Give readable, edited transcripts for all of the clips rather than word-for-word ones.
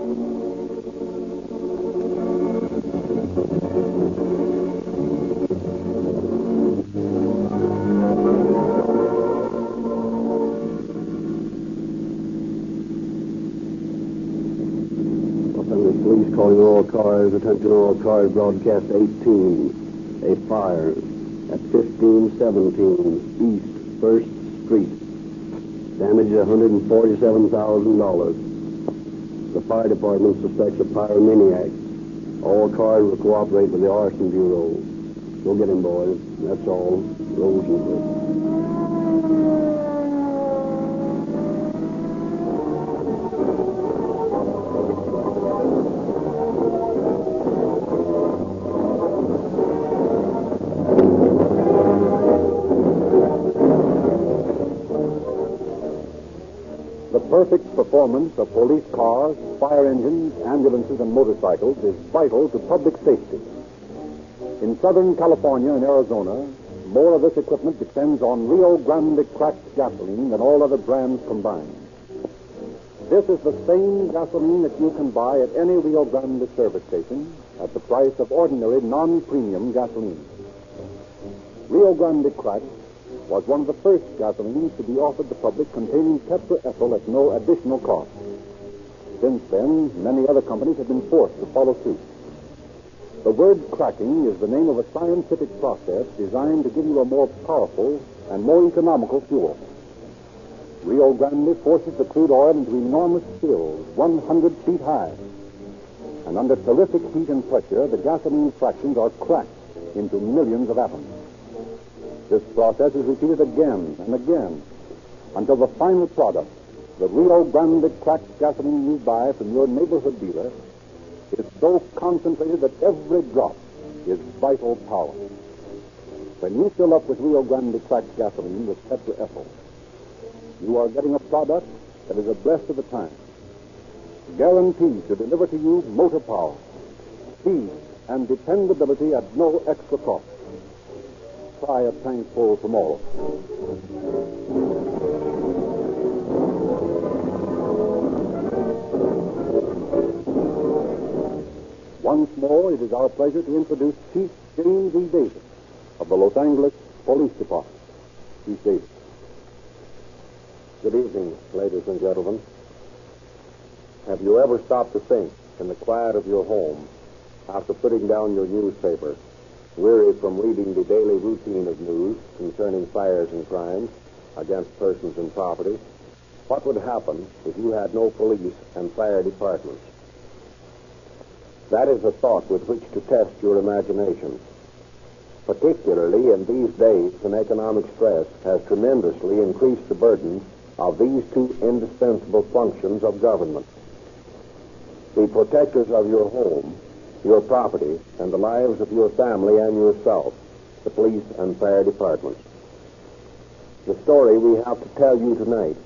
Police calling all cars. Attention all cars. Broadcast 18. A fire at 1517 East 1st Street. Damage $147,000. The fire department suspects a pyromaniac. All cars will cooperate with the Arson Bureau. Go get him, boys. That's all. Rosenberg. The perfect performance of police cars, fire engines, ambulances, and motorcycles is vital to public safety. In Southern California and Arizona, more of this equipment depends on Rio Grande cracked gasoline than all other brands combined. This is the same gasoline that you can buy at any Rio Grande service station at the price of ordinary non-premium gasoline. Rio Grande cracked was one of the first gasolines to be offered the public containing tetraethyl at no additional cost. Since then, many other companies have been forced to follow suit. The word cracking is the name of a scientific process designed to give you a more powerful and more economical fuel. Rio Grande forces the crude oil into enormous spills 100 feet high. And under terrific heat and pressure, the gasoline fractions are cracked into millions of atoms. This process is repeated again and again until the final product, the Rio Grande cracked gasoline you buy from your neighborhood dealer, is so concentrated that every drop is vital power. When you fill up with Rio Grande cracked gasoline with tetraethyl, you are getting a product that is abreast of the time, guaranteed to deliver to you motor power, speed, and dependability at no extra cost. Try a tankful tomorrow. Once more, it is our pleasure to introduce Chief James E. Davis of the Los Angeles Police Department. Chief Davis. Good evening, ladies and gentlemen. Have you ever stopped to think in the quiet of your home after putting down your newspaper, weary from reading the daily routine of news concerning fires and crimes against persons and property, what would happen if you had no police and fire departments? That is a thought with which to test your imagination, particularly in these days when economic stress has tremendously increased the burden of these two indispensable functions of government. The protectors of your home, your property, and the lives of your family and yourself, the police and fire departments. The story we have to tell you tonight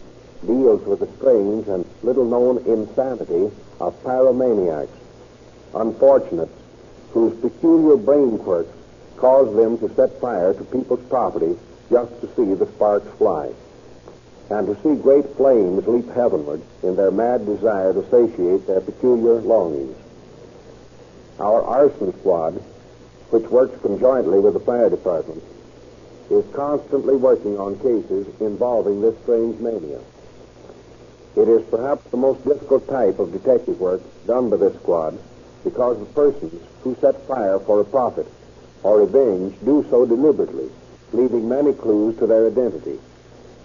deals with the strange and little-known insanity of pyromaniacs, unfortunates whose peculiar brain quirks cause them to set fire to people's property just to see the sparks fly, and to see great flames leap heavenward in their mad desire to satiate their peculiar longings. Our arson squad, which works conjointly with the fire department, is constantly working on cases involving this strange mania. It is perhaps the most difficult type of detective work done by this squad because the persons who set fire for a profit or revenge do so deliberately, leaving many clues to their identity.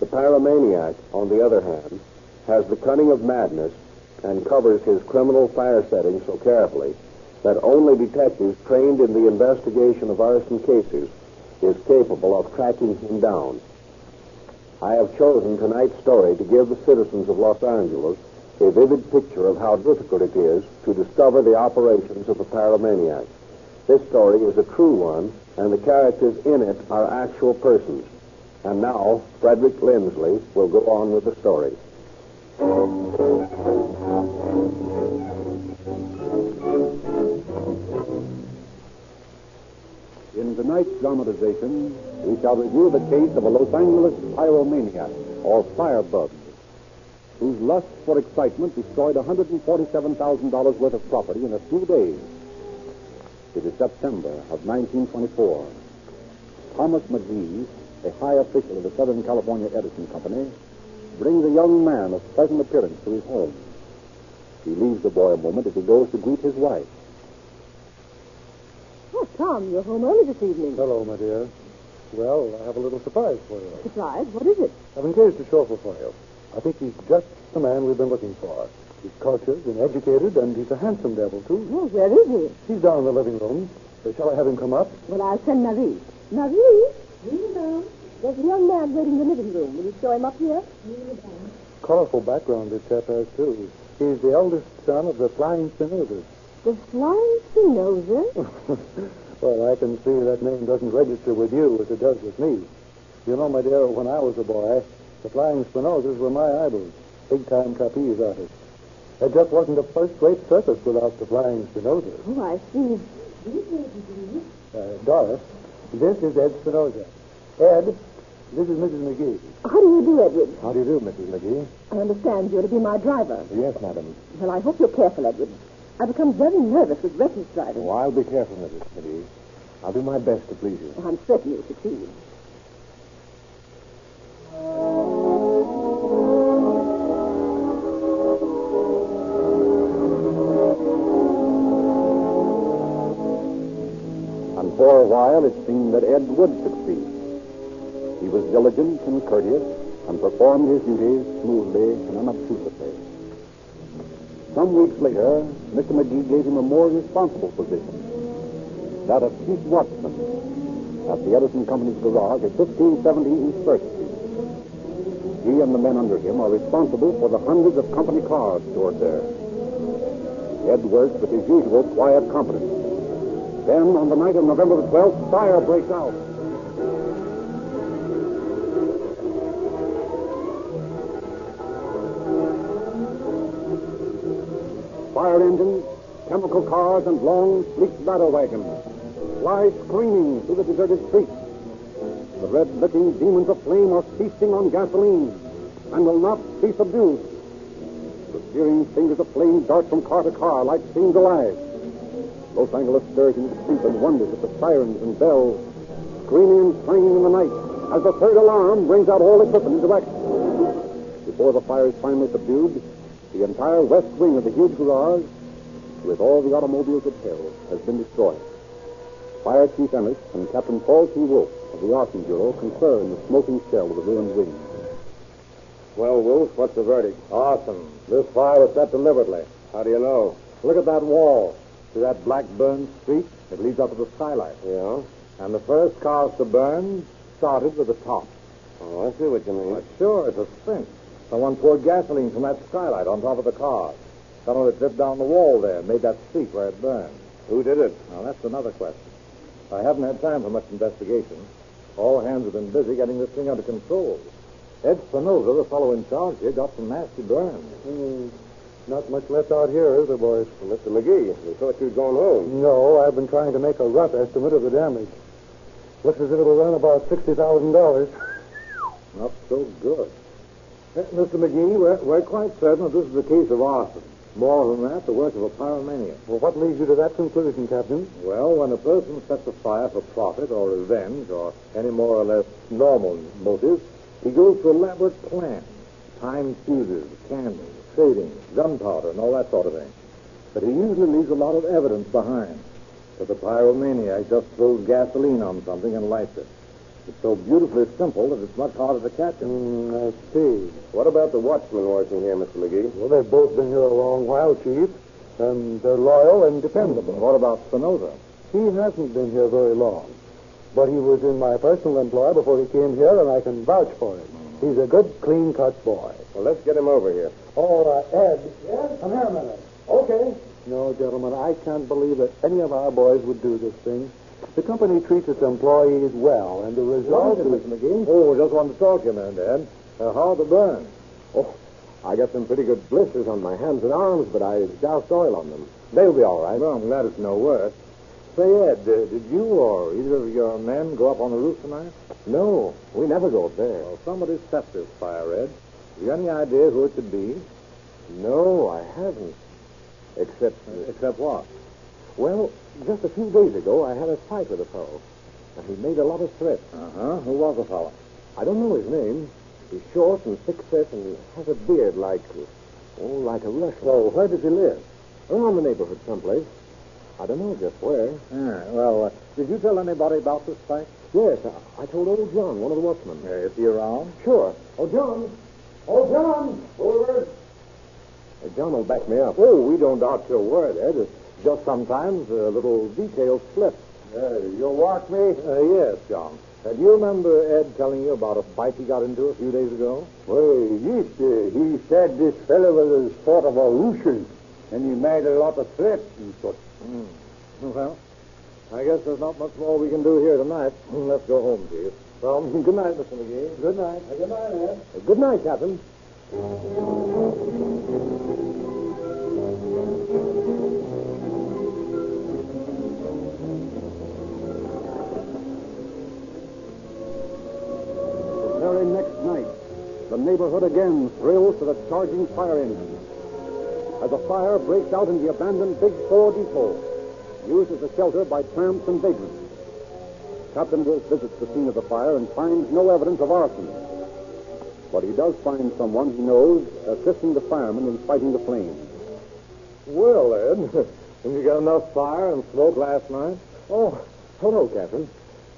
The pyromaniac, on the other hand, has the cunning of madness and covers his criminal fire settings so carefully that only detectives trained in the investigation of arson cases is capable of tracking him down. I have chosen tonight's story to give the citizens of Los Angeles a vivid picture of how difficult it is to discover the operations of a pyromaniac. This story is a true one, and the characters in it are actual persons. And now, Frederick Lindsley will go on with the story. In tonight's dramatization, we shall review the case of a Los Angeles pyromaniac, or firebug. whose lust for excitement destroyed $147,000 worth of property in a few days. It is September of 1924. Thomas McGee, a high official of the Southern California Edison Company, brings a young man of pleasant appearance to his home. He leaves the boy a moment as he goes to greet his wife. Oh, Tom, you're home early this evening. Hello, my dear. Well, I have a little surprise for you. Surprise? What is it? I've engaged a chauffeur for you. I think he's just the man we've been looking for. He's cultured and educated, and he's a handsome devil, too. Oh, where is he? He's down in the living room. Shall I have him come up? Well, I'll send Marie. Marie? Kneel down. There's a young man waiting in the living room. Will you show him up here? Kneel down. Colorful background this chap has, too. He's the eldest son of the Flying Spinozas. The Flying Spinoza? Well, I can see that name doesn't register with you as it does with me. You know, my dear, when I was a boy, the Flying Spinozas were my idols, big-time trapeze artists. There just wasn't a first-rate circus without the Flying Spinozas. Oh, I see. Doris, this is Ed Spinoza. Ed, this is Mrs. McGee. How do you do, Edward? How do you do, Mrs. McGee? I understand you're to be my driver. Yes, madam. Well, I hope you're careful, Edward. I've become very nervous with reckless driving. Oh, I'll be careful, Mrs. McGee. I'll do my best to please you. Oh, I'm certain you'll succeed. And for a while, it seemed that Ed would succeed. He was diligent and courteous and performed his duties smoothly and unobtrusively. Some weeks later, Mr. McGee gave him a more responsible position, that of chief watchman at the Edison Company's garage at 1570 East First Street. He and the men under him are responsible for the hundreds of company cars stored there. Ed works with his usual quiet competence. Then, on the night of November the 12th, fire breaks out. Fire engines, chemical cars, and long, sleek ladder wagons fly screaming through the deserted streets. The red-licking demons of flame are feasting on gasoline and will not be subdued. The searing fingers of flame dart from car to car like seeing alive. Los Angeles stirs into sleep and wonders at the sirens and bells, screaming and clanging in the night as the third alarm brings out all equipment into action. Before the fire is finally subdued, the entire west wing of the huge garage, with all the automobiles it held, has been destroyed. Fire Chief Ennis and Captain Paul T. Wolf of the Arson Bureau concur in the smoking shell of the ruined wing. Well, Wolf, what's the verdict? Awesome. This fire was set deliberately. How do you know? Look at that wall. See that black burned streak? It leads up to the skylight. Yeah? And the first cars to burn started with the top. Oh, I see what you mean. Well, sure, it's a cinch. Someone poured gasoline from that skylight on top of the car. Someone that dripped down the wall there and made that streak where it burned. Who did it? Now, that's another question. I haven't had time for much investigation. All hands have been busy getting this thing under control. Ed Spinoza, the fellow in charge here, got some nasty burns. Not much left out here, is there, boys? Well, Mr. McGee, we thought you'd gone home. No, I've been trying to make a rough estimate of the damage. Looks as if it'll run about $60,000. Not so good. Mr. McGee, we're quite certain that this is a case of arson. More than that, the work of a pyromaniac. Well, what leads you to that conclusion, Captain? Well, when a person sets a fire for profit or revenge or any more or less normal motive, he goes to elaborate plans, timed fuses, candles, shading, gunpowder, and all that sort of thing. But he usually leaves a lot of evidence behind. But the pyromaniac just throws gasoline on something and lights it. It's so beautifully simple that it's much harder to catch him. I see. What about the watchmen working here, Mr. McGee? Well, they've both been here a long while, Chief, and they're loyal and dependable. What about Spinoza? He hasn't been here very long, but he was in my personal employ before he came here, and I can vouch for him. He's a good, clean-cut boy. Well, let's get him over here. Oh, Ed. Yes? Come here a minute. Okay. No, gentlemen, I can't believe that any of our boys would do this thing. The company treats its employees well, and the result is... Mr. McGee? Oh, just wanted to talk to you a minute, Ed. How are the burns? Oh, I got some pretty good blisters on my hands and arms, but I doused oil on them. They'll be all right. Well, I'm glad it's no worse. Say, Ed, did you or either of your men go up on the roof tonight? No, we never go up there. Well, somebody set this fire, Ed. You got any idea who it could be? No, I haven't. Except... Except what? Well, just a few days ago, I had a fight with a fellow. And he made a lot of threats. Uh-huh. Who was the fellow? I don't know his name. He's short and thick-set and has a beard like a Russian. Well, where does he live? Around the neighborhood someplace. I don't know just where. Well, did you tell anybody about this fight? Yes, I told old John, one of the watchmen. Is he around? Sure. Oh, John! Oh, John! Over. John will back me up. Oh, we don't doubt your word, Ed. It's just sometimes little details slip. You'll watch me? Yes, John. Do you remember Ed telling you about a fight he got into a few days ago? Well, yes, he said this fellow was sort of a Russian, and he made a lot of threats and such. Well, I guess there's not much more we can do here tonight. Let's go home, Chief. Well, good night, Mr. McGee. Good night. Good night, Ed. Good night, Captain. The very next night, the neighborhood again thrills to the charging fire engine. As a fire breaks out in the abandoned Big Four depot, used as a shelter by tramps and vagrants. Captain Wolf visits the scene of the fire and finds no evidence of arson. But he does find someone he knows assisting the firemen in fighting the flames. Well, Ed, you got enough fire and smoke last night? Oh, hello, Captain.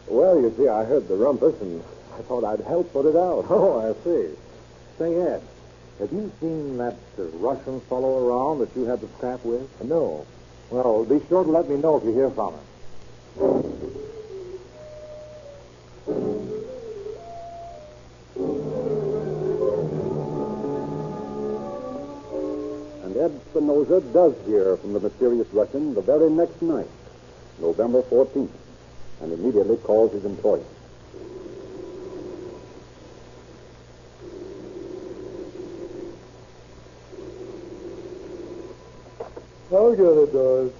Well, you see, I heard the rumpus, and I thought I'd help put it out. Oh, I see. Say, Ed, have you seen that Russian fellow around that you had the scrap with? No. Well, be sure to let me know if you hear from him. And Ed Spinoza does hear from the mysterious Russian the very next night, November 14th, and immediately calls his employer. I'll get it, does.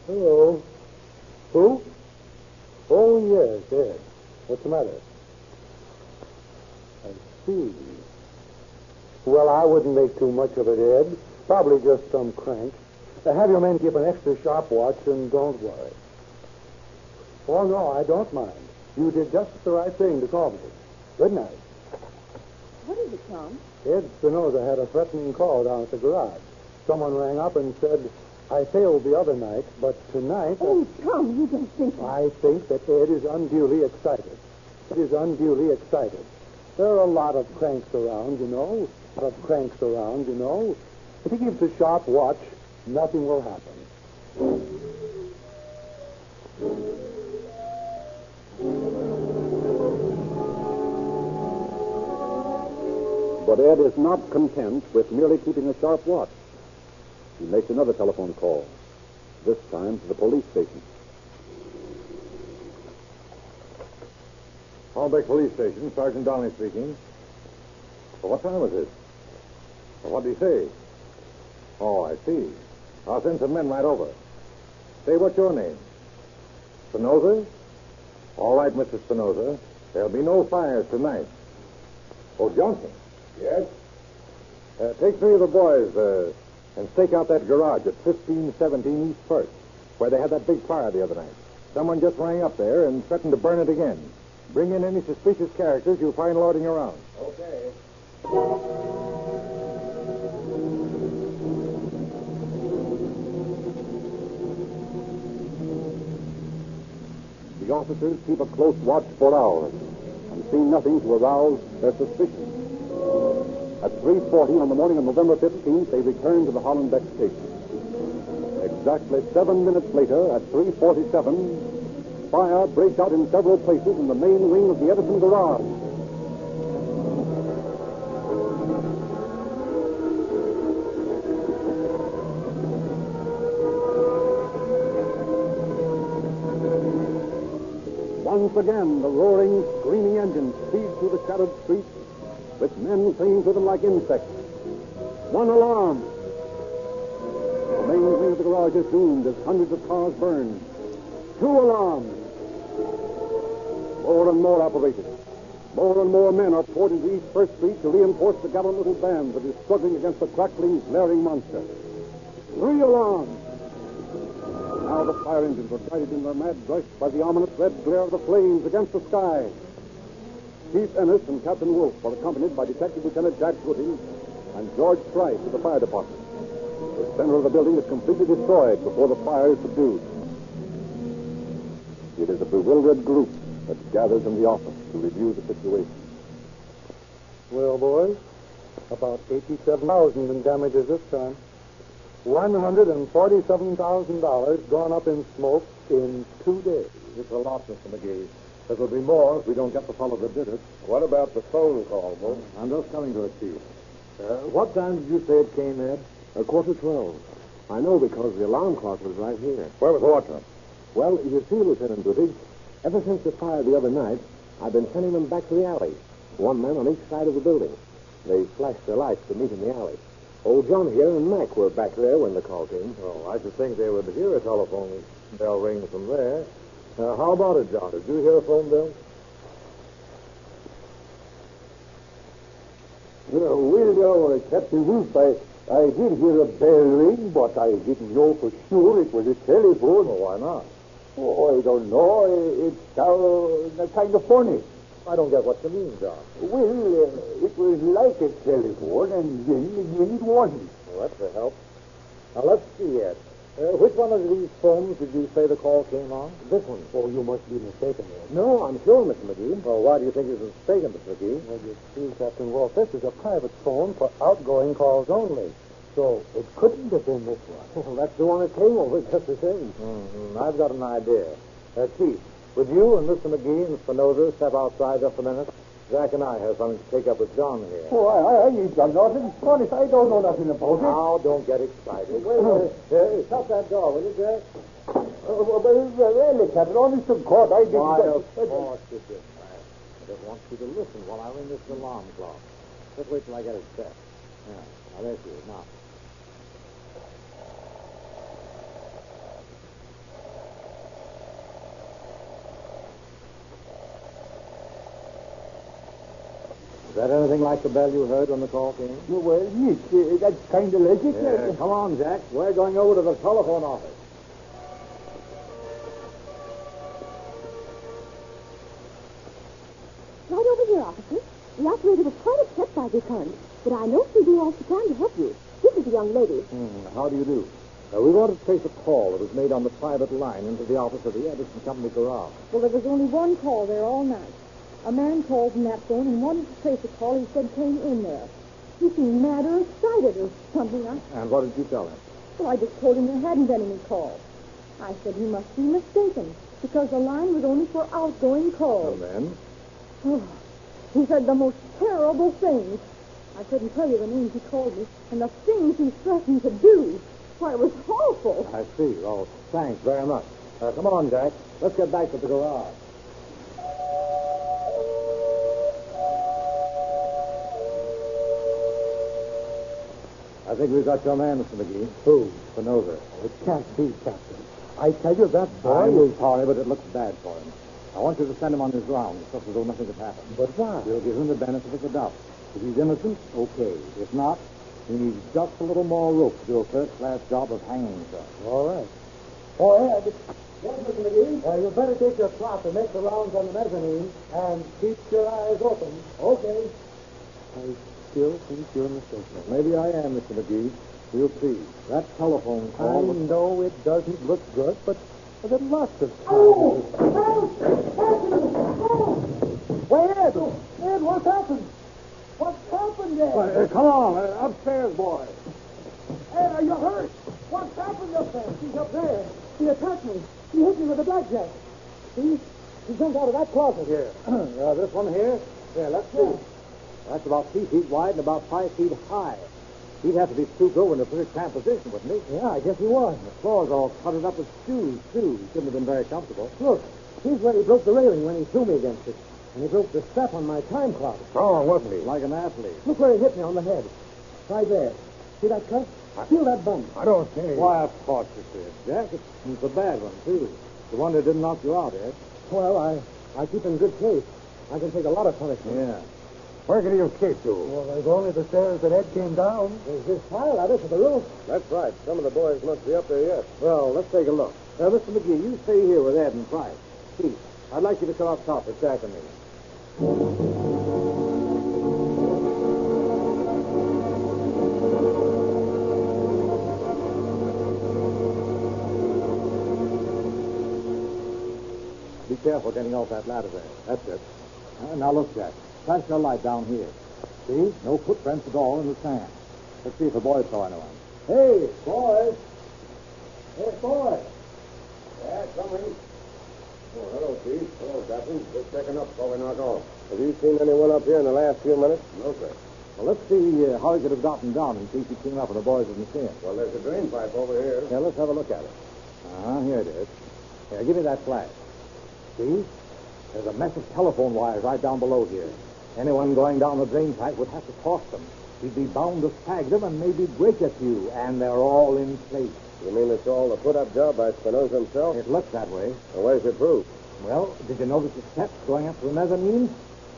Hello. Who? Oh, yes, Ed. What's the matter? I see. Well, I wouldn't make too much of it, Ed. Probably just some crank. Have your men keep an extra sharp watch and don't worry. Oh, no, I don't mind. You did just the right thing to call me. Good night. What is it, Tom? Ed Spinoza had a threatening call down at the garage. Someone rang up and said, I failed the other night, but tonight... Oh, Tom, you don't think that... I think that Ed is unduly excited. Ed is unduly excited. There are a lot of cranks around, you know. If he keeps a sharp watch, nothing will happen. But Ed is not content with merely keeping a sharp watch. He makes another telephone call, this time to the police station. Holbeck Police Station, Sergeant Downey speaking. Well, what time is it? Well, what did he say? Oh, I see. I'll send some men right over. Say, what's your name? Spinoza? All right, Mr. Spinoza. There'll be no fires tonight. Oh, Johnson. Yes? Take three of the boys and stake out that garage at 1517 East First, where they had that big fire the other night. Someone just rang up there and threatened to burn it again. Bring in any suspicious characters you'll find loitering around. Okay. The officers keep a close watch for hours and see nothing to arouse their suspicion. At 3:40 on the morning of November 15th, they return to the Hollenbeck station. Exactly 7 minutes later, at 3:47, fire breaks out in several places in the main wing of the Edison garage. Once again, the roaring, screaming engine speeds through the shadowed streets with men clinging to them like insects. One alarm. The main wing of the garage is doomed as hundreds of cars burn. Two alarms. More and more apparatus. More and more men are poured into East First Street to reinforce the governmental band that is struggling against the crackling, glaring monster. 3 alarms! Now the fire engines are guided in their mad rush by the ominous red glare of the flames against the sky. Chief Ennis and Captain Wolf are accompanied by Detective Lieutenant Jack Gooding and George Price of the fire department. The center of the building is completely destroyed before the fire is subdued. It is a bewildered group that gathers in the office to review the situation. Well, boys, about 87,000 in damages this time. $147,000 gone up in smoke in 2 days. It's a lot, Mr. McGee. There will be more if we don't get the fellow that did it. What about the phone call, Wolf? I'm just coming to it, Chief. What time did you say it came, Ed? 12:15. I know because the alarm clock was right here. Where was the watchman? Well, you see, Lieutenant Gooding, ever since the fire the other night, I've been sending them back to the alley. One man on each side of the building. They flashed their lights to meet in the alley. Old John here and Mac were back there when the call came. Oh, I should think they would hear a telephone bell ring from there. How about it, John? Did you hear a phone bill? Well, Captain Wolf, I did hear a bell ring, but I didn't know for sure it was a telephone. Well, why not? Oh, I don't know. It sounds kind of funny. I don't get what you mean, John. Well, it was like a telephone, and then again it wasn't. Well, that's a help. Now, let's see, Ed. Which one of these phones did you say the call came on? This one. Oh, you must be mistaken there. No, I'm sure, Mr. McGee. Well, why do you think he was mistaken, Mr. McGee? Well, you see, Captain Wolf, this is a private phone for outgoing calls only. So it couldn't have been this one. Well, that's the one that came over just the same. I've got an idea. Chief, would you and Mr. McGee and Spinoza step outside just a minute? Jack and I have something to take up with John here. Oh, I ain't done nothing. Honest, I don't know nothing about it. Now, don't get excited. Shut that door, will you, Jack? Really, Captain, honest to God, I didn't... Why, of course you did, man. I just want you to listen while I ring this alarm clock. Just wait till I get it set. Yeah. Now, there she is. Now. Is that anything like the bell you heard when the call came? Well, yes, that's kind of like it. Yeah, come on, Jack. We're going over to the telephone office. Right over here, officer. The operator was quite upset by the current, but I know she'll do all she can to help you. This is the young lady. How do you do? We want to trace a call that was made on the private line into the office of the Edison Company garage. Well, there was only one call there all night. A man called from that phone and wanted to trace a call he said came in there. He seemed mad or excited or something. And what did you tell him? Well, I just told him there hadn't been any call. I said he must be mistaken because the line was only for outgoing calls. And then? Oh, he said the most terrible things. I couldn't tell you the names he called me and the things he threatened to do. Why, it was awful. I see. Oh, thanks very much. Come on, Jack. Let's get back to the garage. I think we've got your man, Mr. McGee. Who? Spinoza. It can't be, Captain. I tell you, that boy I'm is... sorry, but it looks bad for him. I want you to send him on his rounds, just as though nothing had happened. But why? We'll give him the benefit of the doubt. If he's innocent, okay. If not, he needs just a little more rope to do a first-class job of hanging himself. All right. Oh, Ed. Yes, Mr. McGee? You better take your plot and make the rounds on the mezzanine and keep your eyes open. Okay. I still think you're mistaken. Maybe I am, Mr. McGee. We'll see. That telephone I call... know it doesn't look good, but there are lots of times. Oh! Wait, Ed! Ed, what's happened? What's happened there? come on, upstairs, boy. Ed, are you hurt? What's happened up there? He's up there. He attacked me. He hit me with a blackjack. See? He jumped out of that closet. Here. This one here? Here, let's see. That's about 3 feet wide and about 5 feet high. He'd have to be stooped over in a pretty cramped position, wouldn't he? Yeah, I guess he was. The floor's all covered up with shoes, too. He couldn't have been very comfortable. Look, here's where he broke the railing when he threw me against it. And he broke the strap on my time clock. Strong, wasn't he? Like an athlete. Look where he hit me on the head. Right there. See that cut? Feel that bump. I don't see. Why, of course you see it, Jack. It's a bad one, too. The one that didn't knock you out, Ed. Well, I keep in good shape. I can take a lot of punishment. Yeah. Where could he escape to? Well, there's only the stairs that Ed came down. There's this fire ladder to the roof. That's right. Some of the boys must be up there yet. Well, let's take a look. Mr. McGee, you stay here with Ed and Price. Keith, I'd like you to come up top with Jack and me. Be careful getting off that ladder there. That's it. Now look, Jack. Flash your light down here. See? No footprints at all in the sand. Let's see if the boys saw anyone. Hey, boys! Hey, boys! Yeah, coming. Oh, hello, Chief. Hello, Captain. Just checking up before we knock off. Have you seen anyone up here in the last few minutes? No, sir. Well, let's see how he could have gotten down in case he came up and the boys didn't see him. Well, there's a drain pipe over here. Yeah, let's have a look at it. Here it is. Here, give me that flash. See? There's a mess of telephone wires right down below here. Anyone going down the drain pipe would have to cross them. He'd be bound to snag them and maybe break a few, and they're all in place. You mean it's all a put-up job by Spinoza himself? It looks that way. Well, where's your proof? Well, did you notice the steps going up to the mezzanine?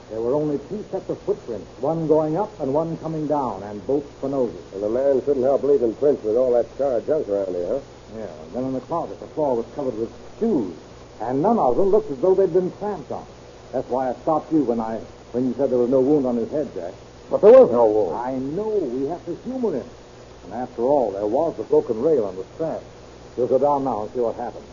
There were only two sets of footprints, one going up and one coming down, and both Spinoza's. Well, the man shouldn't help leaving prints with all that charred junk around here, huh? Yeah, and then in the closet, the floor was covered with shoes, and none of them looked as though they'd been tramped on. That's why I stopped you when you said there was no wound on his head, Jack. But there was no wound. I know. We have to humor him. And after all, there was the broken rail on the strap. We'll go down now and see what happened.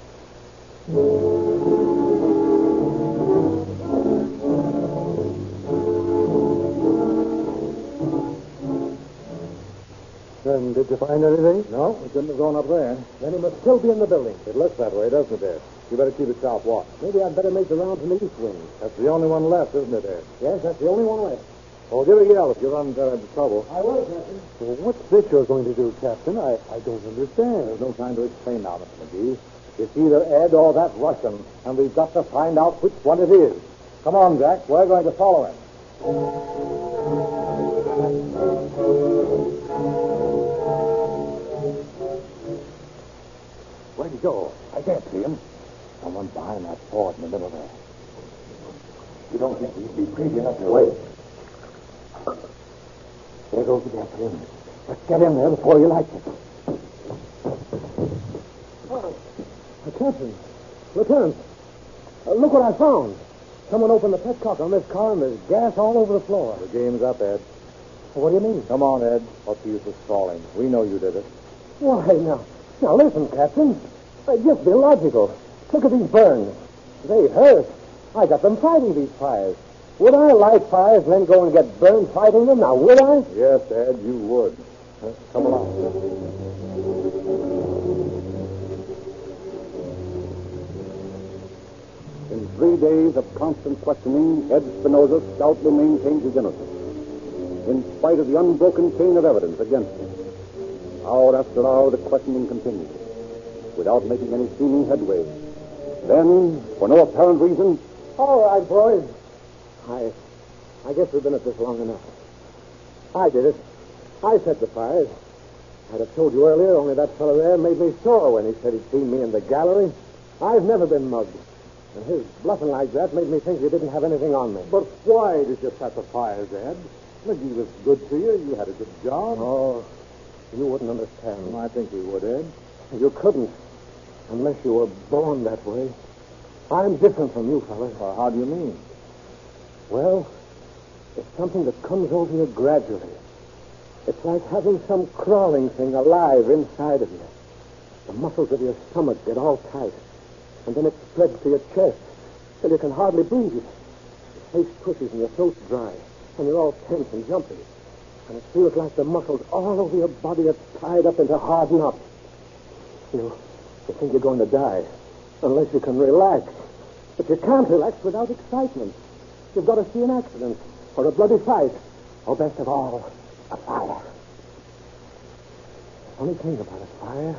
Then did you find anything? No, he couldn't have gone up there. Then he must still be in the building. It looks that way, doesn't it, Ed? You better keep it sharp watch. Maybe I'd better make the round from the east wing. That's the only one left, isn't it, Ed? Yes, that's the only one left. Well, give a yell if you run into trouble. I will, Captain. Well, what's this you're going to do, Captain? I don't understand. There's no time to explain now, Mr. McGee. It's either Ed or that Russian, and we've got to find out which one it is. Come on, Jack. We're going to follow him. Where'd he go? I can't see him. Someone behind that board in the middle there. You don't think he'd be crazy enough to wait? There goes the gasoline. Let's get in there before he lights it. Oh, Captain. Lieutenant. Look what I found. Someone opened the petcock on this car, and there's gas all over the floor. The game's up, Ed. What do you mean? Come on, Ed. What's the use of stalling? We know you did it. Why, now listen, Captain. Just be logical. Look at these burns. They hurt. I got them fighting these fires. Would I light fires and then go and get burned fighting them? Now, would I? Yes, Ed, you would. Come along. In 3 days of constant questioning, Ed Spinoza stoutly maintained his innocence, in spite of the unbroken chain of evidence against him. Hour after hour, the questioning continued, without making any seeming headway. Then, for no apparent reason... All right, boys. I guess we've been at this long enough. I did it. I set the fires. I'd have told you earlier, only that fellow there made me sore when he said he'd seen me in the gallery. I've never been mugged. And his bluffing like that made me think you didn't have anything on me. But why did you set the fires, Ed? McGee was good to you. You had a good job. Oh, you wouldn't understand. I think we would, Ed. You couldn't, unless you were born that way. I'm different from you, fellas. Well, how do you mean? Well, it's something that comes over you gradually. It's like having some crawling thing alive inside of you. The muscles of your stomach get all tight, and then it spreads to your chest till you can hardly breathe. Your face twitches and your throat's dry, and you're all tense and jumpy. And it feels like the muscles all over your body are tied up into hard knots. You think you're going to die, unless you can relax. But you can't relax without excitement. You've got to see an accident, or a bloody fight, or best of all, a fire. The funny thing about a fire,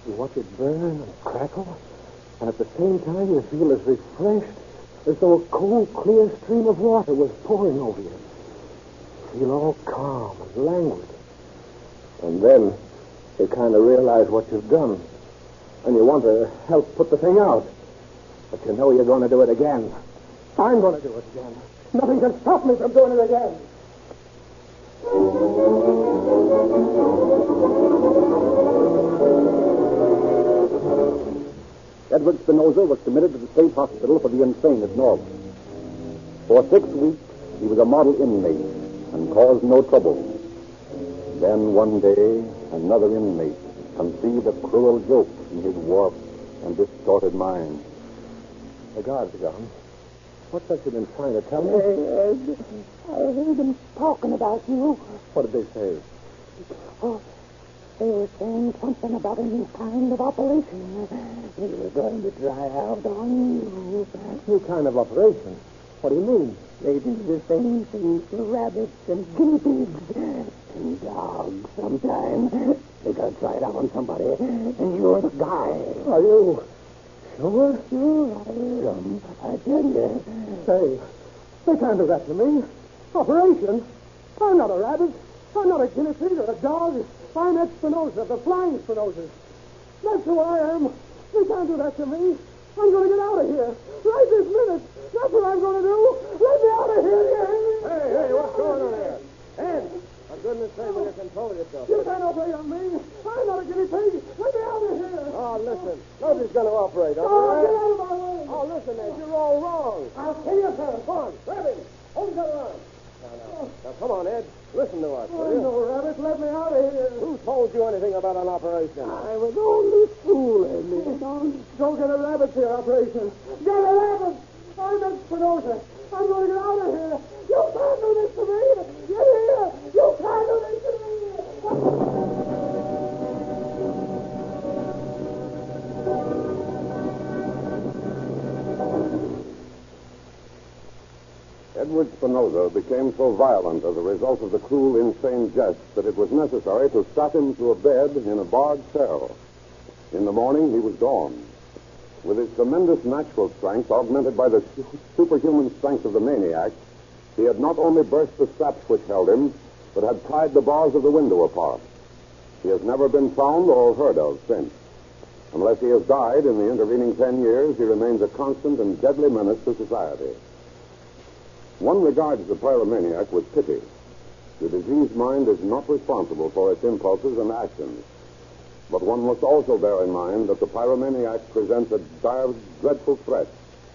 you watch it burn and crackle, and at the same time you feel as refreshed as though a cold, clear stream of water was pouring over you. You feel all calm and languid. And then you kind of realize what you've done, and you want to help put the thing out. But you know you're going to do it again, I'm going to do it again. Nothing can stop me from doing it again. Edward Spinoza was committed to the state hospital for the insane at Norway. For 6 weeks, he was a model inmate and caused no trouble. Then one day, another inmate conceived a cruel joke in his warped and distorted mind. The guards are gone. What's that you've been trying to tell me? Ed, I heard them talking about you. What did they say? Oh, they were saying something about a new kind of operation. They were going to try out on you. New kind of operation? What do you mean? They do the same things to rabbits and guinea pigs and dogs sometimes. They're going to try it out on somebody, and you're the guy. Are you sure? Sure, I heard them. I tell you. Say, they can't do that to me. Operation? I'm not a rabbit. I'm not a guinea pig or a dog. I'm Ed Spinoza, the flying Spinoza. That's who I am. They can't do that to me. I'm going to get out of here. Right this minute. That's what I'm going to do. Let me out of here, you hear me? Hey, what's going on here? Ed, for goodness sake, will you control yourself? You can't operate on me. I'm not a guinea pig. Let me out of here. Oh, listen. Nobody's going to operate on Oh, you. get out of my way. Oh, listen, Ed, you're all wrong. I'll kill you, sir. Come on, grab him. Hold that around. Now, come on, Ed. Listen to us, will Oh, you? no, rabbit. Let me out of here. Who told you anything about an operation? I was only fooling me. Don't get a rabbit here, operation. Get a rabbit. I'm Ed Spinoza. I'm going to get out of here. You can't do this to me. Get here. You can't do this to me. Edward Spinoza became so violent as a result of the cruel, insane jest that it was necessary to strap him to a bed in a barred cell. In the morning, he was gone. With his tremendous natural strength, augmented by the superhuman strength of the maniac, he had not only burst the straps which held him, but had pried the bars of the window apart. He has never been found or heard of since. Unless he has died in the intervening 10 years, he remains a constant and deadly menace to society. One regards the pyromaniac with pity. The diseased mind is not responsible for its impulses and actions. But one must also bear in mind that the pyromaniac presents a dreadful threat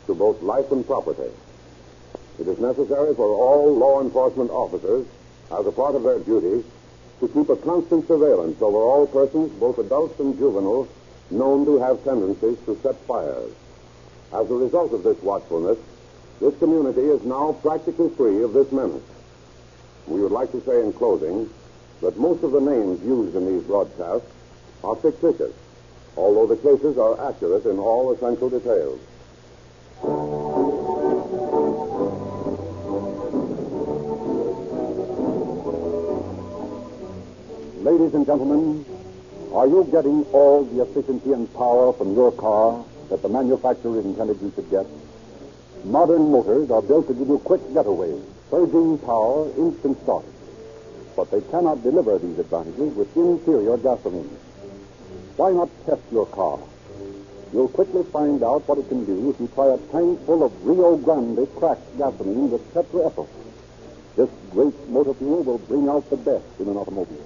to both life and property. It is necessary for all law enforcement officers, as a part of their duty, to keep a constant surveillance over all persons, both adults and juveniles, known to have tendencies to set fires. As a result of this watchfulness, this community is now practically free of this menace. We would like to say in closing that most of the names used in these broadcasts are fictitious, although the cases are accurate in all essential details. Ladies and gentlemen, are you getting all the efficiency and power from your car that the manufacturer intended you should get? Modern motors are built to give you quick getaways, surging power, instant start. But they cannot deliver these advantages with inferior gasoline. Why not test your car? You'll quickly find out what it can do if you try a tank full of Rio Grande cracked gasoline with tetraethyl. This great motor fuel will bring out the best in an automobile.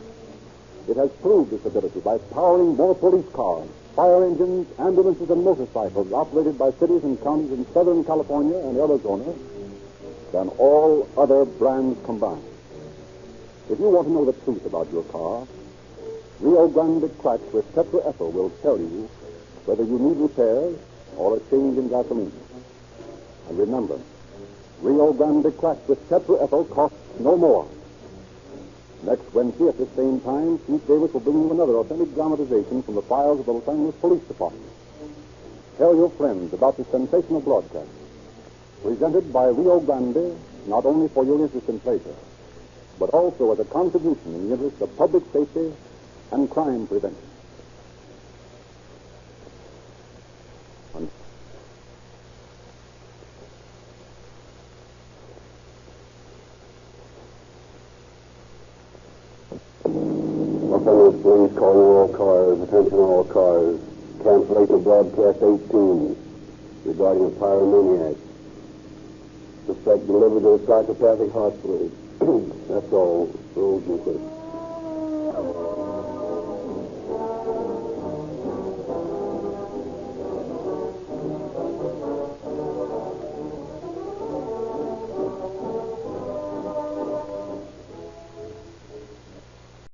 It has proved its ability by powering more police cars, fire engines, ambulances, and motorcycles operated by cities and counties in Southern California and Arizona than all other brands combined. If you want to know the truth about your car, Rio Grande cracked with tetraethyl will tell you whether you need repairs or a change in gasoline. And remember, Rio Grande cracked with tetraethyl costs no more. Next Wednesday at the same time, Chief Davis will bring you another authentic dramatization from the files of the Los Angeles Police Department. Tell your friends about the sensational broadcast, presented by Rio Grande, not only for your interest and pleasure, but also as a contribution in the interest of public safety and crime prevention. Los Angeles Police calling all cars, attention all cars. Cancellation of broadcast 18 regarding a pyromaniac. Suspect delivered to a psychopathic hospital. That's all, Rosenquist.